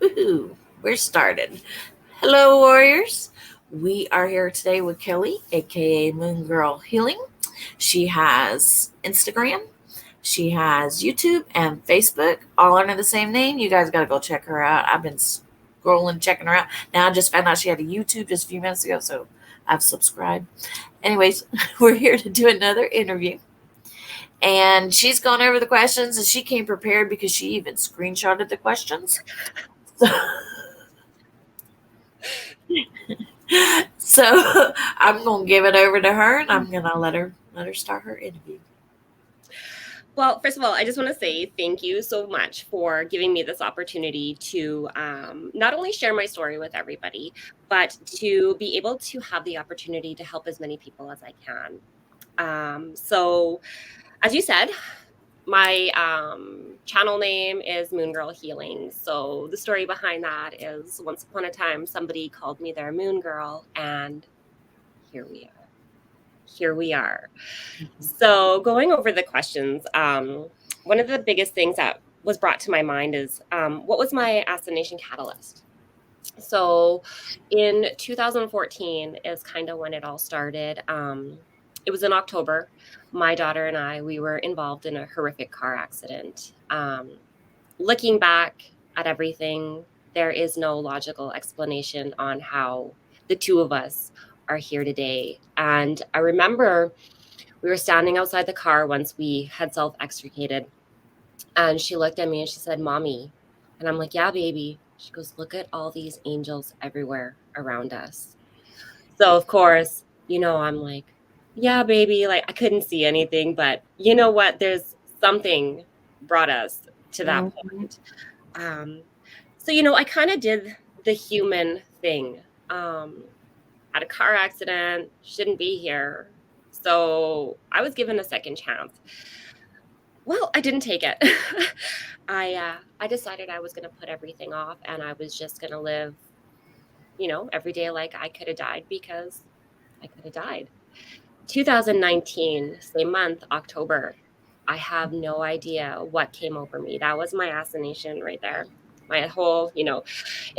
Woohoo! We're started. Hello, warriors. We are here today with Kelly, aka Moongirl Healing. She has Instagram, she has YouTube and Facebook, all under the same name. You guys got to go check her out. I've been scrolling, checking her out. Now I just found out she had a YouTube just a few minutes ago, so I've subscribed. Anyways, we're here to do another interview. And she's gone over the questions and she came prepared because she even screenshotted the questions. So I'm gonna give it over to her, and I'm gonna let her start her interview. Well, first of all, I just want to say thank you so much for giving me this opportunity to not only share my story with everybody, but to be able to have the opportunity to help as many people as I can. So, as you said, my channel name is Moongirl Healing. So the story behind that is once upon a time, somebody called me their Moongirl, and here we are. So going over the questions, one of the biggest things that was brought to my mind is what was my assassination catalyst? So in 2014 is kind of when it all started. It was in October. My daughter and I, we were involved in a horrific car accident. Looking back at everything, there is no logical explanation on how the two of us are here today. And I remember we were standing outside the car once we had self-extricated, and she looked at me and she said, "Mommy." And I'm like, "Yeah, baby." She goes, "Look at all these angels everywhere around us." So of course, I'm like, "Yeah, baby." Like I couldn't see anything, but you know what? There's something brought us to that point. So I kind of did the human thing. Had a car accident, shouldn't be here. So I was given a second chance. Well, I didn't take it. I decided I was going to put everything off, and I was just going to live, every day like I could have died, because I could have died. 2019, same month, October. I have no idea what came over me. That was my assassination right there. My whole, in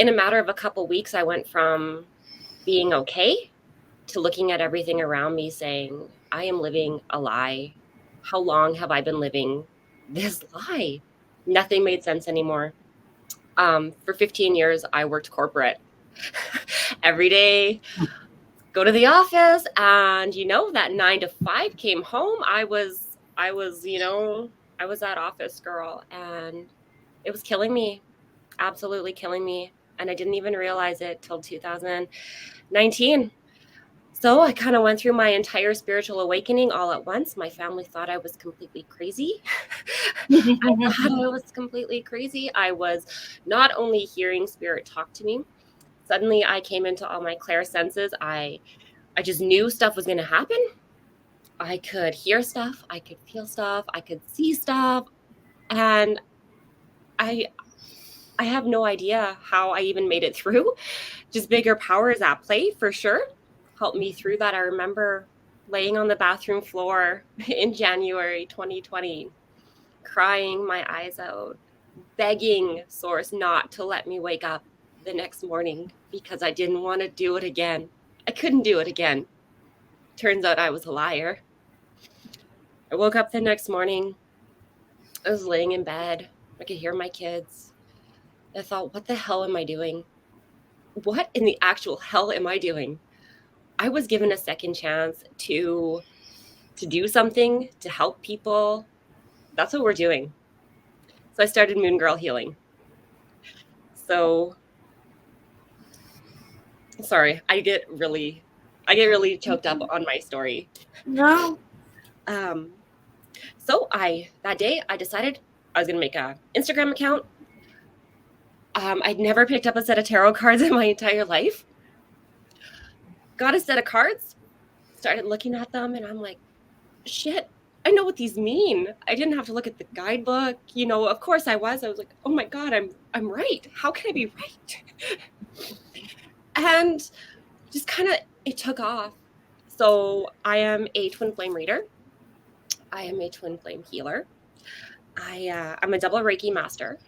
a matter of a couple weeks, I went from being okay to looking at everything around me saying, I am living a lie. How long have I been living this lie? Nothing made sense anymore. For 15 years, I worked corporate every day, go to the office, and that 9 to 5 came home. I was that office girl, and it was killing me, absolutely killing me. And I didn't even realize it till 2019. So I kind of went through my entire spiritual awakening all at once. My family thought I was completely crazy. I thought I was completely crazy. I was not only hearing spirit talk to me, suddenly I came into all my clairsenses. I just knew stuff was going to happen. I could hear stuff. I could feel stuff. I could see stuff. And I have no idea how I even made it through. Just bigger powers at play for sure. Helped me through that. I remember laying on the bathroom floor in January 2020, crying my eyes out, begging Source not to let me wake up the next morning because I didn't want to do it again. I couldn't do it again. Turns out I was a liar. I woke up the next morning. I was laying in bed. I could hear my kids. I thought, what the hell am I doing? What in the actual hell am I doing? I was given a second chance to do something, to help people. That's what we're doing. So I started Moongirl Healing. So sorry, I get really choked up on my story. No. So that day I decided I was going to make an Instagram account. I'd never picked up a set of tarot cards in my entire life. Got a set of cards, started looking at them, and I'm like, shit, I know what these mean. I didn't have to look at the guidebook. Of course I was like, oh my God, I'm right. How can I be right? And just kind of, it took off. So I am a twin flame reader. I am a twin flame healer. I'm a double Reiki master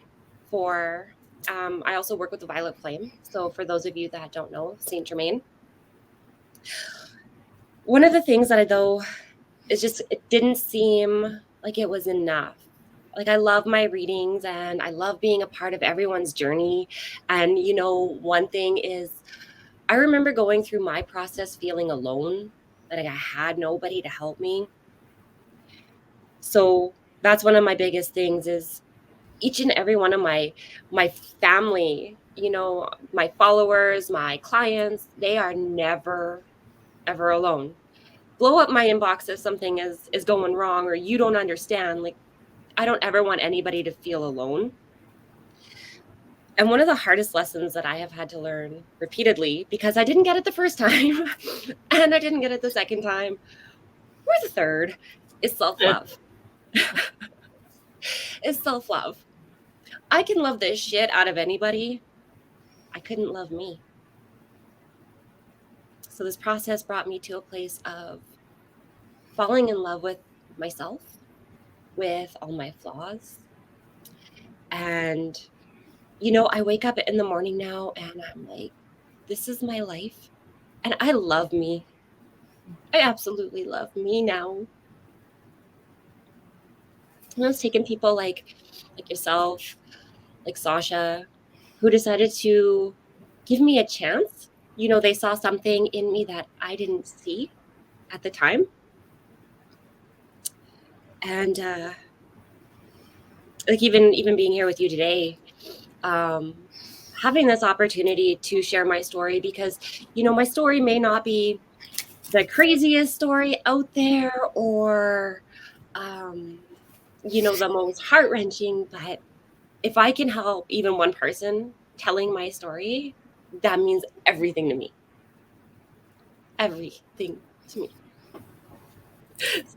for I also work with the Violet Flame. So for those of you that don't know, Saint Germain. One of the things that I though is just it didn't seem like it was enough. Like I love my readings and I love being a part of everyone's journey. And one thing is I remember going through my process feeling alone, like I had nobody to help me. So that's one of my biggest things is each and every one of my family, my followers, my clients, they are never ever alone. Blow up my inbox if something is going wrong or you don't understand. Like I don't ever want anybody to feel alone. And one of the hardest lessons that I have had to learn repeatedly, because I didn't get it the first time and I didn't get it the second time or the third, is self-love. Is self-love. I can love this shit out of anybody. I couldn't love me. So this process brought me to a place of falling in love with myself, with all my flaws. And, I wake up in the morning now and I'm like, this is my life. And I love me. I absolutely love me now. And I was taking people like yourself, like Sasha, who decided to give me a chance. They saw something in me that I didn't see at the time. And like even being here with you today, having this opportunity to share my story, because my story may not be the craziest story out there or the most heart-wrenching, but if I can help even one person telling my story, that means everything to me. Everything to me.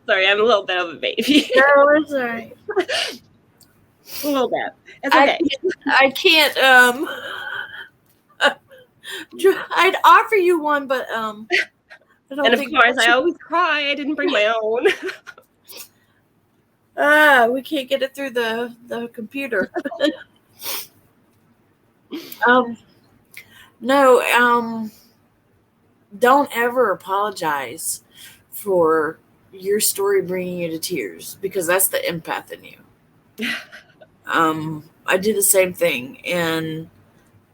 Sorry, I'm a little bit of a baby. No, it's all right. A little bit. It's okay. I can't. I'd offer you one, but I don't and of think. course, I always cry. I didn't bring my own. We can't get it through the computer. No. Don't ever apologize for your story bringing you to tears, because that's the empath in you. I do the same thing, and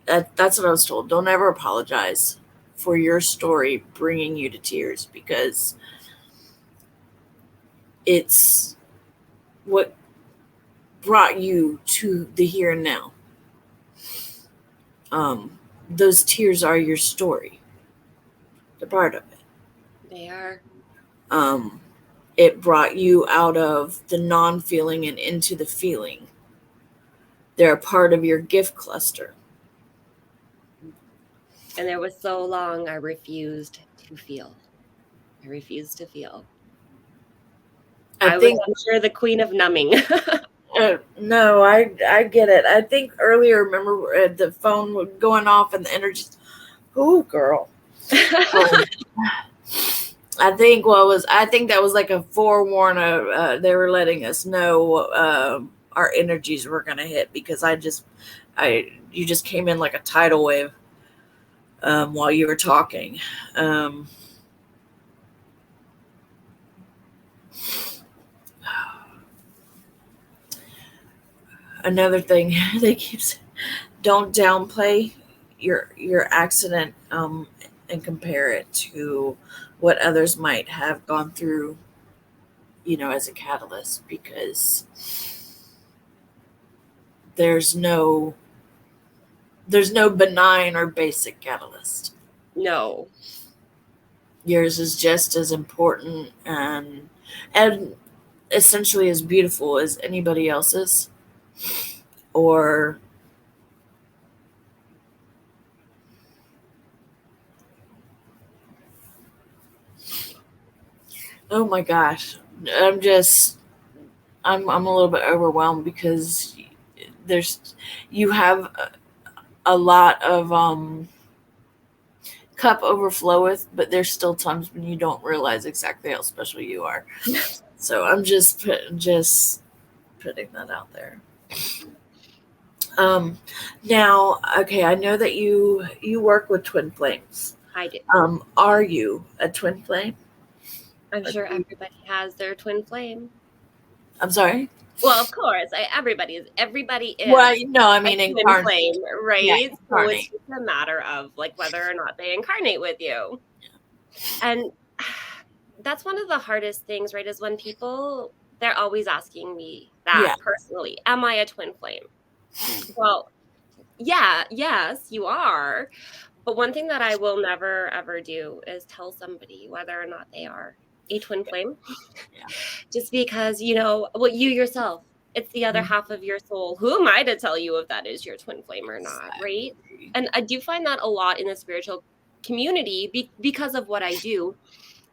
that's what I was told. Don't ever apologize for your story bringing you to tears, because it's what brought you to the here and now. Those tears are your story. They're part of it. They are. It brought you out of the non-feeling and into the feeling. They're a part of your gift cluster. And there was so long I refused to feel. I refused to feel. I was, I'm sure, the queen of numbing. No, I get it. I think earlier, remember the phone going off and the energy. Oh, girl. I think that was like a forewarn. They were letting us know our energies were gonna hit, because you just came in like a tidal wave while you were talking. Another thing they keep saying, don't downplay your accident and compare it to what others might have gone through, as a catalyst, because there's no benign or basic catalyst. No. Yours is just as important and essentially as beautiful as anybody else's. Or oh my gosh, I'm a little bit overwhelmed, because you have a lot of cup overfloweth, but there's still times when you don't realize exactly how special you are. So I'm just putting that out there. Now, okay, I know that you work with twin flames. I do. Are you a twin flame? I'm Or sure do you- everybody has their twin flame. I'm sorry. Well, of course, everybody Well, is no, I a mean twin incarnate. flame, Yeah, right? So it's incarnate. just a matter of like whether or not they incarnate with you. And that's one of the hardest things, right? Is when people they're always asking me that Yeah. personally, am I a twin flame? Well, yeah, yes, you are. But one thing that I will never ever do is tell somebody whether or not they are a twin flame. Yeah. Just because, well, you yourself, it's the other Mhm. half of your soul. Who am I to tell you if that is your twin flame or not, right? Exactly. And I do find that a lot in the spiritual community because of what I do.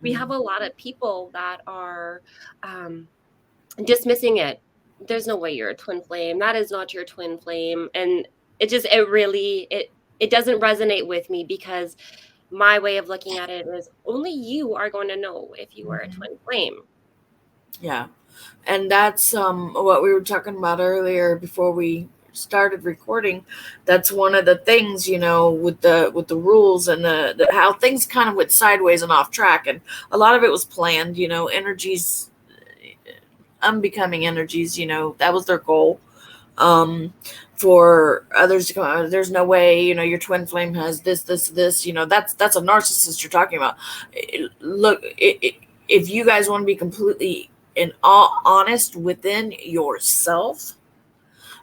We have Mhm. a lot of people that are um, dismissing it. There's no way you're a twin flame. That is not your twin flame. And it doesn't resonate with me because my way of looking at it is only you are going to know if you are a Mhm. twin flame. Yeah. And that's what we were talking about earlier before we started recording. That's one of the things, with the rules and the how things kind of went sideways and off track, and a lot of it was planned. Energies, unbecoming energies. That was their goal. um for others to come out, there's no way, your twin flame has this. That's a narcissist you're talking about. Look, if you guys want to be completely and all honest within yourself,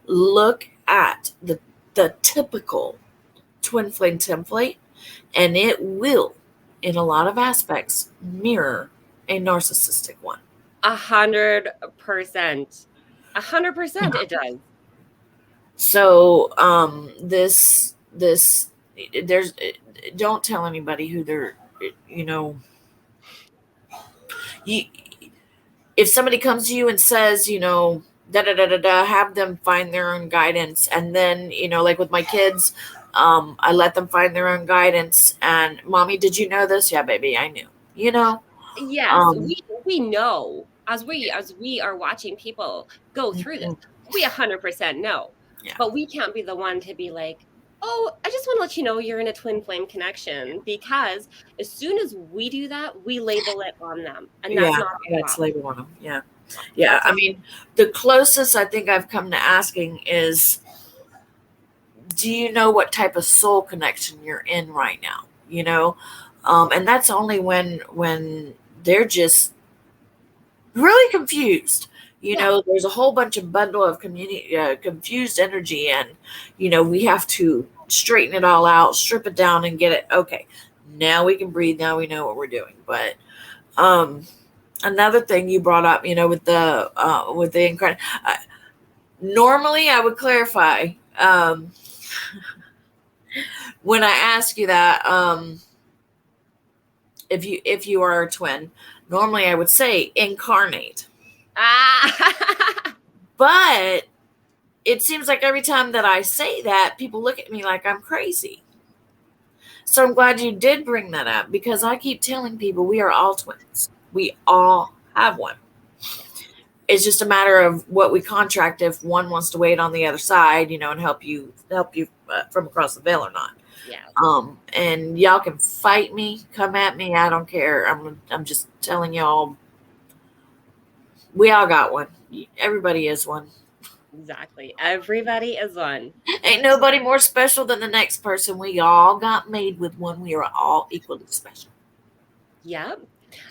look at the typical twin flame template, and it will, in a lot of aspects, mirror a narcissistic one. 100%. 100% it does. So this there's don't tell anybody who they're, you know you, if somebody comes to you and says, da da da da da, have them find their own guidance. And then, like with my kids, I let them find their own guidance. And mommy, did you know this? Yeah, baby, I knew. Yes, Um we know as we are watching people go through this, mhm, we 100% know. yeah, But we can't be the one to be like, "Oh, I just want to let you know you're in a twin flame connection," because as soon as we do that, we label it on them, and that's yeah, not our that's job. label on them. Yeah, yeah. That's I not. mean, the closest I think I've come to asking is, do you know what type of soul connection you're in right now? And that's only when they're just really confused. Yeah, There's a whole bunch of bundle of community confused energy, and we have to straighten it all out, strip it down, and get it okay. Now we can breathe. Now we know what we're doing. But um, another thing you brought up, with the incarnate. Normally, I would clarify. When I ask you that, if you are a twin, normally I would say incarnate. ah, But it seems like every time that I say that, people look at me like I'm crazy. So I'm glad you did bring that up, because I keep telling people we are all twins. We all have one. yeah, It's just a matter of what we contract, if one wants to wait on the other side, and help you from across the veil or not. yeah. And y'all can fight me, come at me. I don't care. I'm just telling y'all, we all got one. Everybody is one. Exactly. Everybody is one. Ain't nobody more special than the next person. We all got made with one. We are all equally special. Yeah. And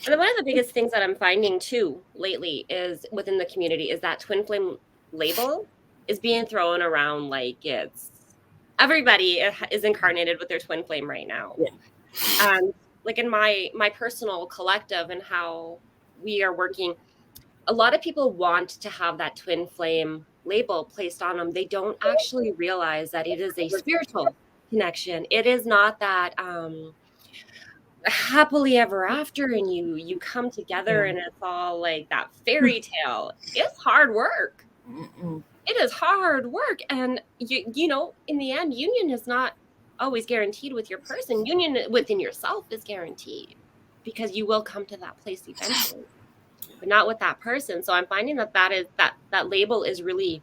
then one of the biggest things that I'm finding too lately is within the community is that twin flame label is being thrown around like it's everybody is incarnated with their twin flame right now. Yeah. And like in my personal collective and how we are working, a lot of people want to have that twin flame label placed on them. They don't actually realize that it is a spiritual connection. It is not that happily ever after and you come together Yeah. and it's all like that fairy tale. It's hard work. Mm-mm. It is hard work. And in the end, union is not always guaranteed with your person. Union within yourself is guaranteed because you will come to that place eventually, but not with that person. So I'm finding that that label is really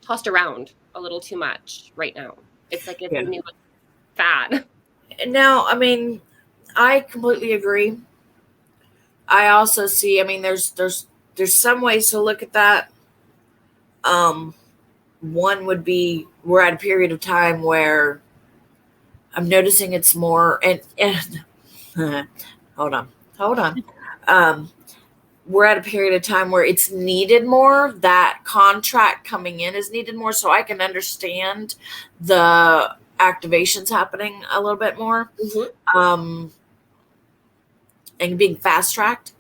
tossed around a little too much right now. It's like it's Yeah. the new fad. Now, I mean, I completely agree. I also see, I mean, there's some ways to look at that. Um, One would be we're at a period of time where I'm noticing it's more and hold on. Um, we're at a period of time where it's needed more. That contract coming in is needed more, so I can understand the activations happening a little bit more, Mm-hmm. um, and being fast tracked.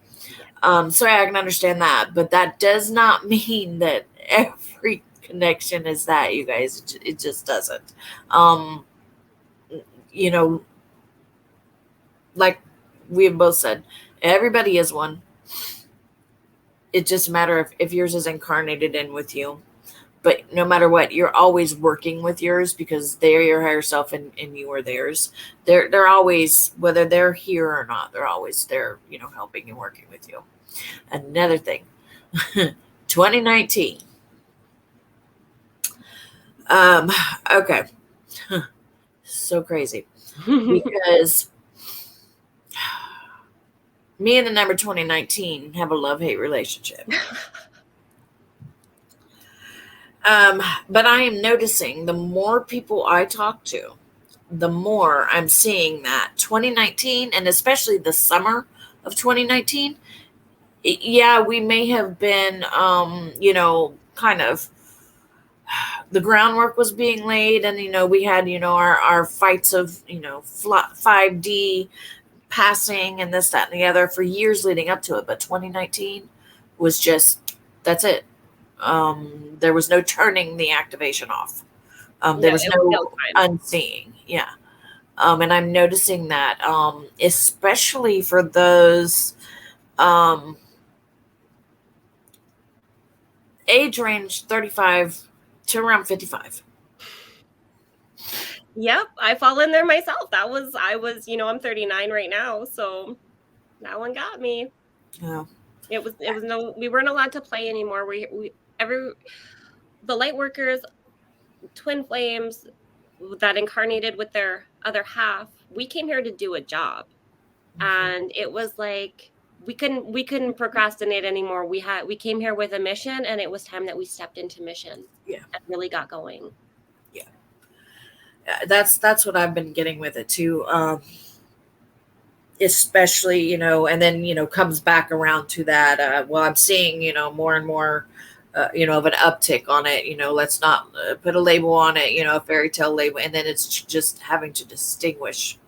Yeah. So I can understand that, but that does not mean that every connection is that, you guys. It just doesn't. Um, you know, like we have both said, everybody is one. It's just a matter of if yours is incarnated in with you. But no matter what, you're always working with yours because they're your higher self and you are theirs. They're always, whether they're here or not, they're always there, helping and working with you. Another thing, 2019. Um, okay. So crazy because me and the number 2019 have a love-hate relationship. But I am noticing the more people I talk to, the more I'm seeing that 2019, and especially the summer of 2019, yeah, we may have been, kind of the groundwork was being laid, and we had our fights of 5D passing and this, that, and the other for years leading up to it. But 2019 was just, that's it. There was no turning the activation off. No, There was it was no no time. unseeing. Yeah. And I'm noticing that, especially for those um, age range 35 to around 55. Yep, I fall in there myself. I was, I'm 39 right now, so that one got me. Yeah. It was no, we weren't allowed to play anymore. The light workers, twin flames that incarnated with their other half, we came here to do a job. And it was like we couldn't procrastinate anymore. We came here with a mission, and it was time that we stepped into mission Yeah. and really got going. Yeah. That's what I've been getting with it too. Especially, and then, comes back around to that. Well, I'm seeing, more and more, of an uptick on it. Let's not put a label on it, a fairy tale label. And then it's just having to distinguish.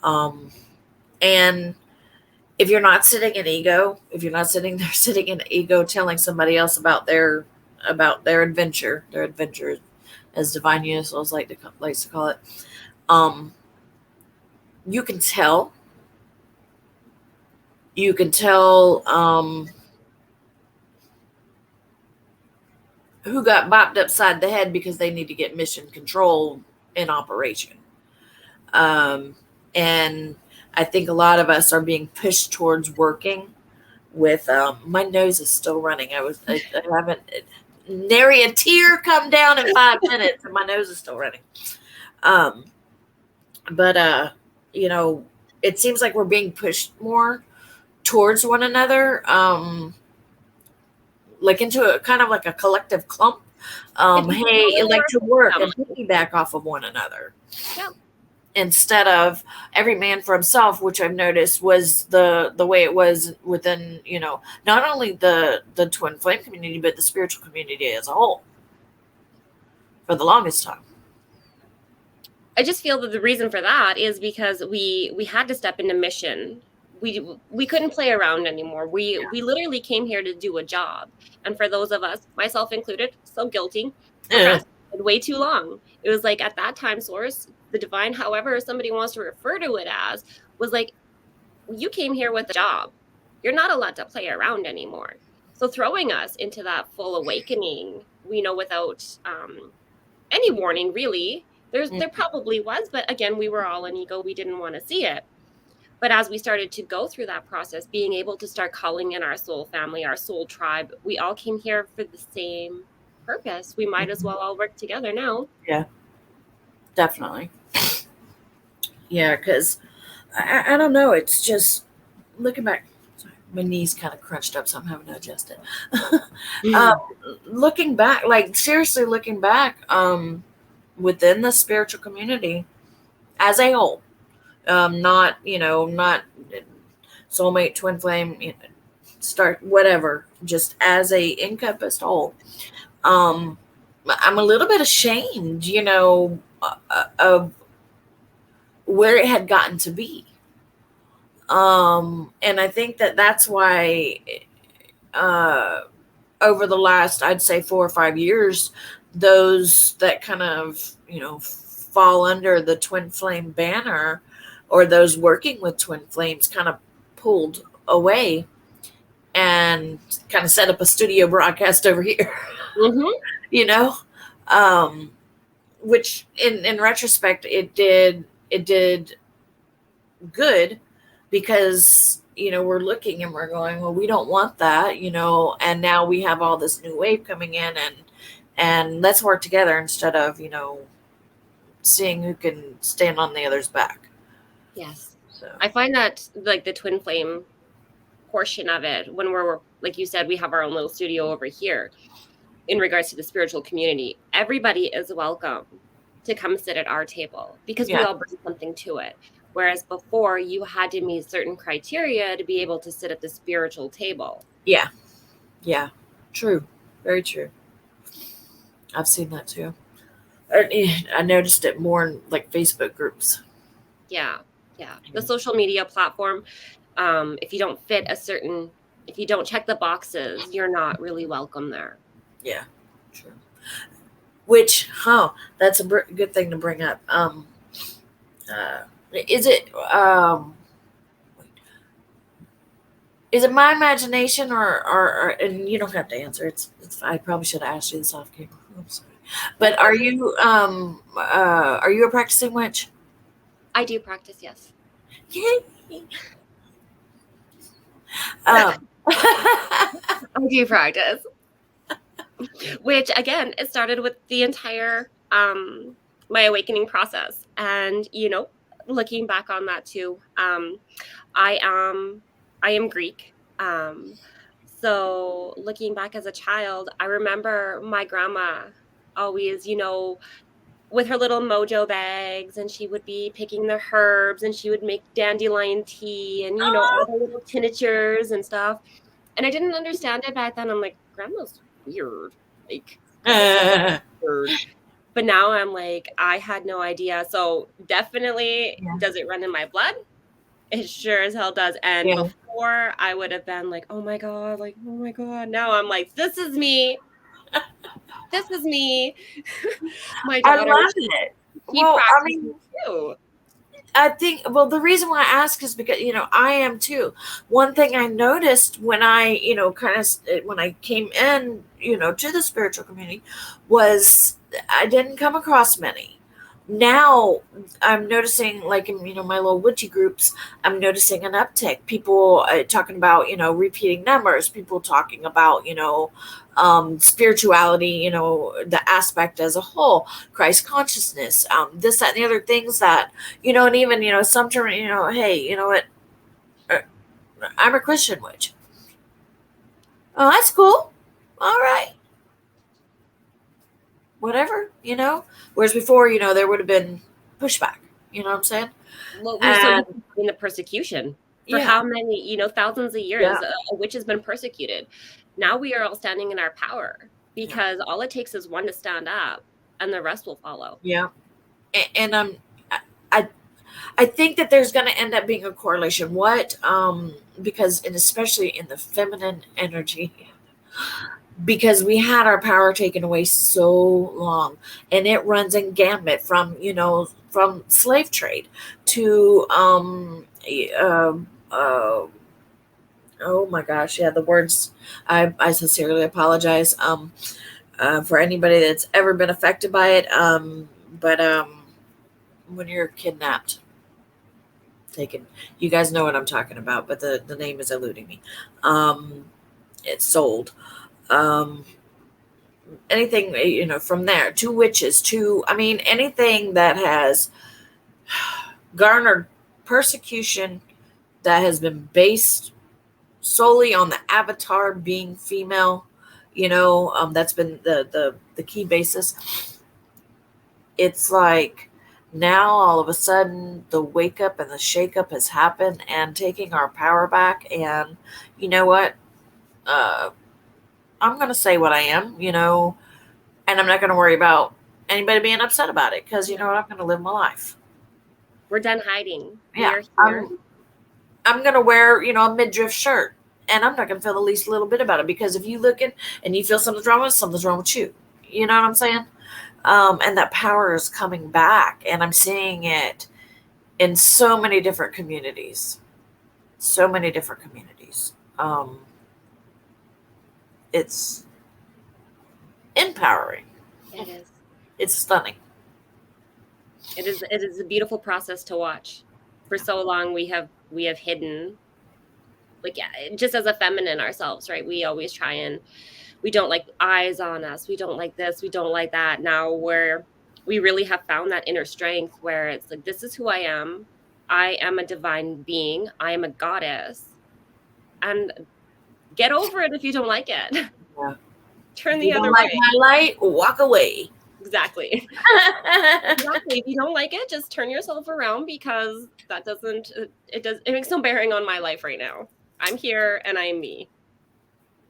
And if you're not sitting in ego, if you're not sitting there sitting in ego, telling somebody else about their adventure, as Divine Universals likes to call it, um, you can tell. You can tell who got bopped upside the head because they need to get mission control in operation. And I think a lot of us are being pushed towards working with. My nose is still running. I haven't nary a tear come down in 5 minutes, and my nose is still running. Um, but it seems like we're being pushed more towards one another. Like into a kind of like a collective clump. It's become a Hey, little like more to work system. and piggyback off of one another Yeah. instead of every man for himself, which I've noticed was the way it was within, not only the twin flame community, but the spiritual community as a whole for the longest time. I just feel that the reason for that is because we had to step into mission. We couldn't play around anymore. We literally came here to do a job. And for those of us, myself included, so guilty, Yeah. procrastinated way too long. It was like at that time source, the divine, however somebody wants to refer to it as, was like, you came here with a job. You're not allowed to play around anymore. So throwing us into that full awakening, without any warning, really. There probably was, but again, we were all in ego. We didn't want to see it. But as we started to go through that process, being able to start calling in our soul family, our soul tribe, we all came here for the same purpose. We might as well all work together now. Yeah, definitely. Yeah, because I don't know. It's just looking back. Sorry, my knees kind of crunched up, so I'm having to adjust it. um, looking back, like seriously looking back, within the spiritual community as a whole, not not soulmate, twin flame, start whatever, just as a encompassed whole. Um, I'm a little bit ashamed, of where it had gotten to be. And I think that that's why, uh, over the last, I'd say 4 or 5 years, those that kind of, fall under the twin flame banner, or those working with twin flames, kind of pulled away and kind of set up a studio broadcast over here, Mm-hmm. you know, um, which in retrospect, it did good, because we're looking and we're going, well, we don't want that, and now we have all this new wave coming in, and let's work together instead of seeing who can stand on the other's back. Yes. So I find that like the twin flame portion of it, when we're, like you said, we have our own little studio over here in regards to the spiritual community, everybody is welcome to come sit at our table because we yeah, all bring something to it. Whereas before, you had to meet certain criteria to be able to sit at the spiritual table. yeah, yeah, true, very true. I've seen that too. I noticed it more in like Facebook groups. Yeah. Yeah. The social media platform, if you don't fit a certain, if you don't check the boxes, you're not really welcome there. Yeah, true. Which, that's a good thing to bring up. Is it is it my imagination, or and you don't have to answer. It's I probably should have asked you this off camera. I'm sorry. But are you a practicing witch? I do practice, yes. Yay. Um, I do practice. Which again, it started with the entire my awakening process. And looking back on that too, I am I am Greek. So looking back as a child, I remember my grandma always, with her little mojo bags, and she would be picking the herbs, and she would make dandelion tea, and all the little tinctures and stuff. And I didn't understand it back then. I'm like, grandma's weird. Like, grandma's yeah. weird. But now I'm like, I had no idea. So definitely, does it run in my blood? It sure as hell does. And Yeah. before, I would have been like, oh my God, like, oh my God. Now I'm like, this is me. This is me. My I daughter, love it. she Well, I practices mean, too. I think, well, the reason why I ask is because, I am too. One thing I noticed when I, kind of, when I came in, to the spiritual community, was I didn't come across many. Now I'm noticing, like in, my little witchy groups, I'm noticing an uptick. People talking about, repeating numbers, people talking about, spirituality, the aspect as a whole, Christ consciousness, this, that, and the other things that, and even, some term, hey, you know what, uh, I'm a Christian witch. Oh, that's cool. All right. Whatever, Whereas before, there would have been pushback. You know what I'm saying? Well, we're so And used to seeing the persecution for yeah, how many, thousands of years yeah, a witch has been persecuted. Now we are all standing in our power yeah, because all it takes is one to stand up and the rest will follow. yeah. And I, I think that there's going to end up being a correlation. What? Because, and especially in the feminine energy, because we had our power taken away so long, and it runs in gambit from, from slave trade to, uh, uh, oh my gosh, yeah, the words. I sincerely apologize, for anybody that's ever been affected by it. But when you're kidnapped, taken, you guys know what I'm talking about, but the name is eluding me. It's sold. Um, anything, from there, to witches, to, I mean, anything that has garnered persecution that has been based solely on the avatar being female, that's been the key basis. It's like now all of a sudden the wake up and the shake up has happened and taking our power back. And you know what? Uh, I'm going to say what I am, and I'm not going to worry about anybody being upset about it because, you know what? I'm going to live my life. We're done hiding. We Yeah. are here. I'm going to wear, a midriff shirt, and I'm not going to feel the least little bit about it, because if you look at and you feel something's wrong with you. You know what I'm saying? And that power is coming back, and I'm seeing it in so many different communities. So many different communities. It's empowering. It is. It's stunning. It is a beautiful process to watch. For so long we have hidden, like, just as a feminine ourselves, right? We always try, and we don't like eyes on us. We don't like this. We don't like that. Now we really have found that inner strength where it's like, this is who I am. I am a divine being. I am a goddess. And get over it if you don't like it. Yeah. Turn If the you other don't like way. my light, walk away. Exactly. Exactly. If you don't like it, just turn yourself around, because that doesn't, it makes no bearing on my life right now. I'm here and I'm me.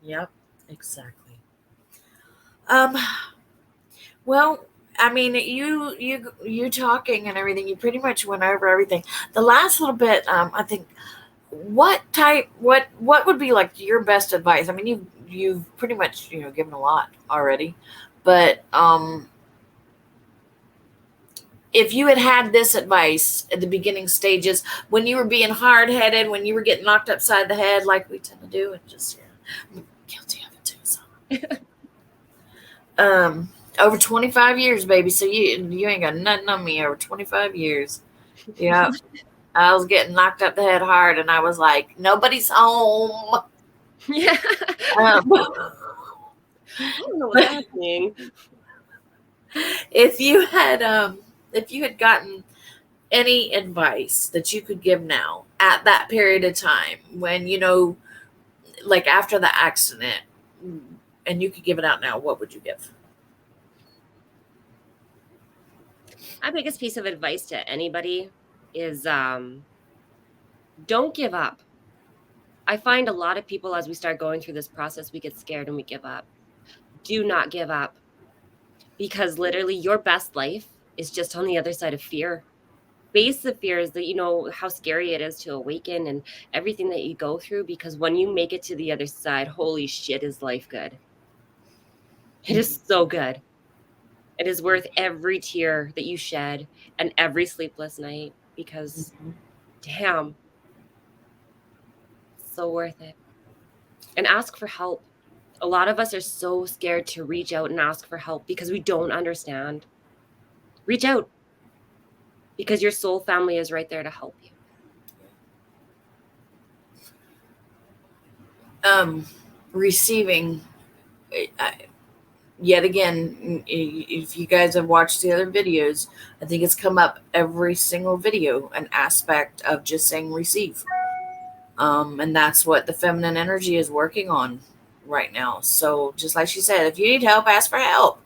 Yep, exactly. Well, I mean, you talking and everything, you pretty much went over everything. The last little bit, I think, what would be like your best advice? I mean, you've pretty much, given a lot already, but if you had this advice at the beginning stages, when you were being hard headed, when you were getting knocked upside the head, like we tend to do, and just, I'm guilty of it too. So, over 25 years, baby. So you ain't got nothing on me. Over 25 years. Yeah. I was getting knocked up the head hard, and I was like, nobody's home. Yeah. I don't know what's happening. If you had gotten any advice that you could give now at that period of time when, like after the accident, and you could give it out now, what would you give? My biggest piece of advice to anybody is, don't give up. I find a lot of people, as we start going through this process, we get scared and we give up. Do not give up, because literally your best life is just on the other side of fear. Face the fears that, how scary it is to awaken and everything that you go through, because when you make it to the other side, holy shit, is life good. It is so good. It is worth every tear that you shed and every sleepless night, because damn, so worth it. And ask for help. A lot of us are so scared to reach out and ask for help because we don't understand. Reach out, because your soul family is right there to help you. Receiving, yet again, if you guys have watched the other videos, I think it's come up every single video, an aspect of just saying receive. And that's what the feminine energy is working on right now. So just like she said, if you need help, ask for help.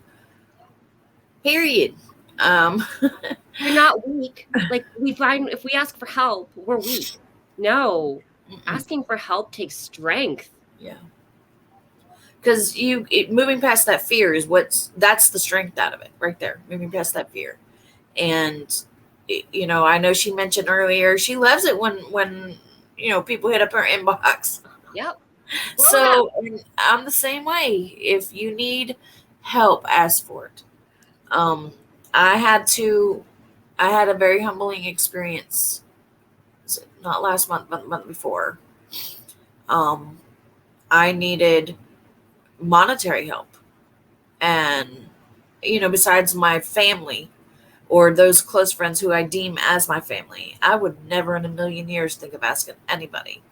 Period. You're not weak. Like, we find if we ask for help, we're weak. No. Asking for help takes strength. Yeah. Because moving past that fear is that's the strength out of it right there. Moving past that fear. And, I know she mentioned earlier, she loves it when people hit up her inbox. Yep. So I'm the same way. If you need help, ask for it. I had a very humbling experience. Not last month, but the month before. I needed monetary help, and besides my family or those close friends who I deem as my family, I would never in a million years think of asking anybody.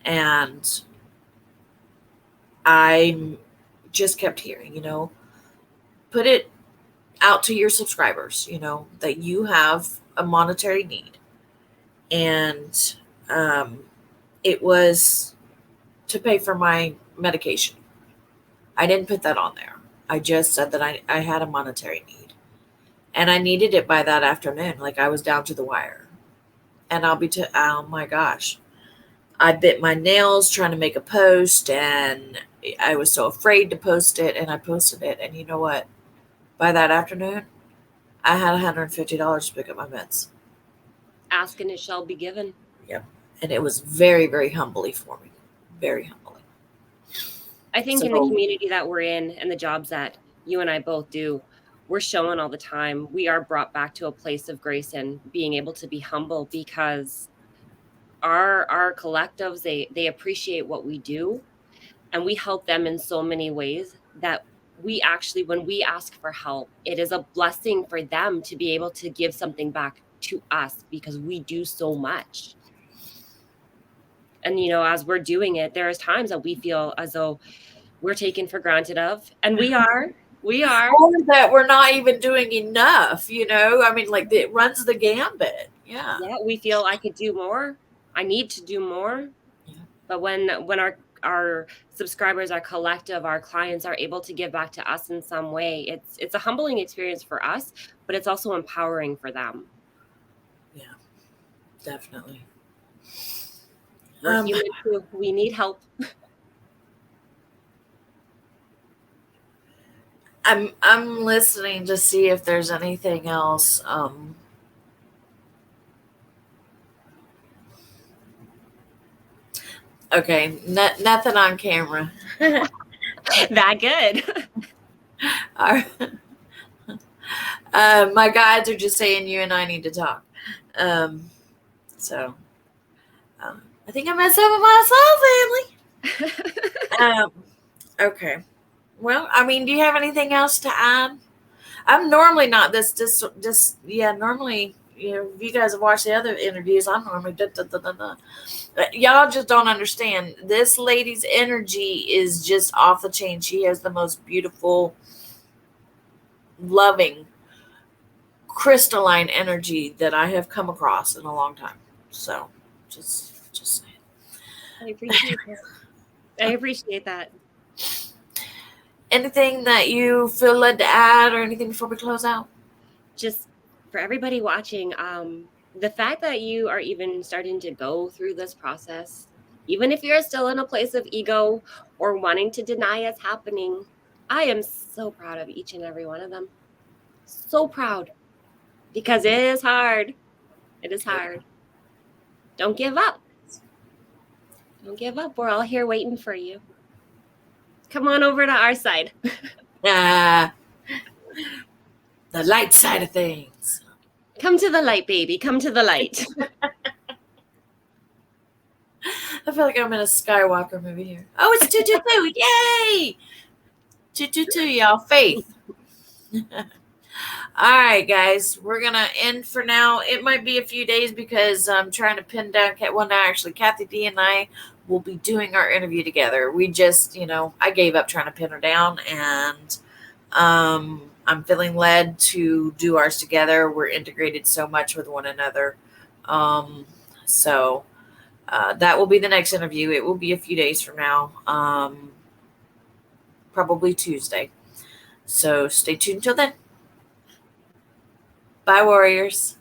And I just kept hearing, put it out to your subscribers, that you have a monetary need. And it was to pay for my medication. I didn't put that on there. I just said that I had a monetary need. And I needed it by that afternoon. Like, I was down to the wire. And oh my gosh. I bit my nails trying to make a post, and I was so afraid to post it, and I posted it. And you know what? By that afternoon, I had $150 to pick up my meds. Ask and it shall be given. Yep. And it was very, very humbling for me. Very humbling. I think in the community that we're in and the jobs that you and I both do, we're showing all the time. We are brought back to a place of grace and being able to be humble, because our collectives, they appreciate what we do, and we help them in so many ways that we actually, when we ask for help, it is a blessing for them to be able to give something back to us, because we do so much. And as we're doing it, there's times that we feel as though we're taken for granted of, and we are. Or that we're not even doing enough, I mean, like, it runs the gambit. Yeah, we feel I could do more, I need to do more. Yeah. But when our subscribers, our collective, our clients are able to give back to us in some way, it's a humbling experience for us, but it's also empowering for them. Yeah, definitely. We're human too. We need help. I'm listening to see if there's anything else. Okay, nothing on camera. That good. Our, my guides are just saying you and I need to talk. So I think I messed up with my soul family. Okay. Well, I mean, do you have anything else to add? I'm normally not normally, if you guys have watched the other interviews, I'm normally y'all just don't understand. This lady's energy is just off the chain. She has the most beautiful, loving, crystalline energy that I have come across in a long time. So just saying. I appreciate that. Anything that you feel led to add or anything before we close out? Just for everybody watching, the fact that you are even starting to go through this process, even if you're still in a place of ego or wanting to deny it's happening, I am so proud of each and every one of them. So proud, because it is hard. It is hard. Don't give up. Don't give up. We're all here waiting for you. Come on over to our side. The light side of things. Come to the light, baby. Come to the light. I feel like I'm in a Skywalker movie here. Oh, it's 222. Yay! 222, y'all. Faith. All right, guys. We're going to end for now. It might be a few days because I'm trying to pin down actually, Kathy D and I will be doing our interview together. We just, I gave up trying to pin her down, and I'm feeling led to do ours together. We're integrated so much with one another. So that will be the next interview. It will be a few days from now, probably Tuesday. So stay tuned till then. Bye, warriors.